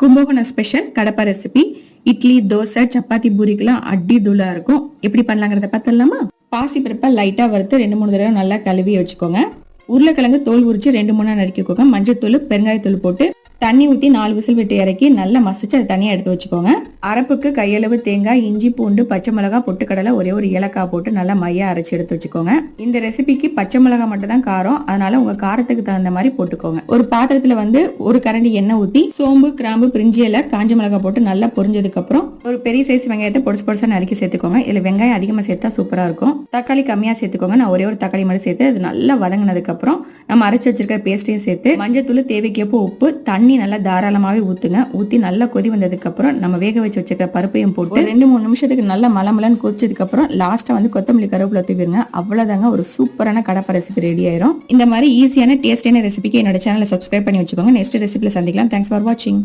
Kumbakonam special kadappa recipe. Idli, dosa, chapati, பூரிக்கெல்லாம் அடி தூளா இருக்கும். எப்படி பண்ணலாங்கிறத பார்த்தலாமா? பாசி பருப்பை லைட்டா வறுத்து 2-3 தடவை நல்லா கழுவி வச்சுக்கோங்க. உருளைக்கிழங்கு தோல் உரிச்சு 2-3 நறுக்கிக்கோங்க. மஞ்சத்தூள், பெருங்காயத்தூள் போட்டு தண்ணி ஊத்தி 4 விசில் விட்டு இறக்கி நல்லா மசிச்சு அதை தனியா எடுத்து வச்சுக்கோங்க. அரப்புக்கு கையளவு தேங்காய், இஞ்சி, பூண்டு, பச்சை மிளகாய், பொட்டுக்கடலை, ஒரே ஒரு ஏலக்காய் போட்டு நல்லா மையா அரைச்சு எடுத்து வச்சுக்கோங்க. இந்த ரெசிபிக்கு பச்சை மிளகாய் மட்டும் தான் காரம், அதனால உங்க காரத்துக்கு தகுந்த மாதிரி போட்டுக்கோங்க. ஒரு பாத்திரத்துல ஒரு கரண்டி எண்ணெய் ஊத்தி சோம்பு, கிராம்பு, பிரிஞ்சி இலை, காஞ்ச மிளகாய் போட்டு நல்லா பொரிஞ்சதுக்கு அப்புறம் ஒரு பெரிய சைஸ் வெங்காயத்தை பொடிசு பொடிசா நறுக்கி சேர்த்துக்கோங்க. இதுல வெங்காயம் அதிகமா சேர்த்தா சூப்பரா இருக்கும். தக்காளி கம்மியா சேர்த்துக்கோங்க. நான் ஒரே ஒரு தக்காளி மட்டும் சேர்த்து அது நல்லா வதங்கினதுக்கு அப்புறம் நம்ம அரைச்சு வச்சிருக்க பேஸ்டையும் சேர்த்து மஞ்சத்தூள், தேவைக்கேற்ப உப்பு, தண்ணி நல்லா தாராளமாவே ஊத்துங்க. ஊத்தி நல்லா கொதி வந்ததுக்கு அப்புறம் நம்ம வேக வச்சு வச்சிருக்க பருப்பையும் போட்டு 2-3 நிமிஷத்துக்கு நல்லா மலமலன்னு கொதிச்சதுக்கு அப்புறம் லாஸ்டா கொத்தமல்லி, கருவேப்பிலை தூவிடுங்க. அவ்வளவுதாங்க, ஒரு சூப்பரான கடப்பா ரெசிபி ரெடி ஆயிரும். இந்த மாதிரி ஈஸியான டேஸ்டியான ரெசிபிக்கு என்னோட சேனலை சப்ஸ்கிரைப் பண்ணி வச்சுக்கோங்க. நெக்ஸ்ட் ரெசிபில சந்திக்கலாம். தேங்க்ஸ் ஃபார் வாட்சிங்.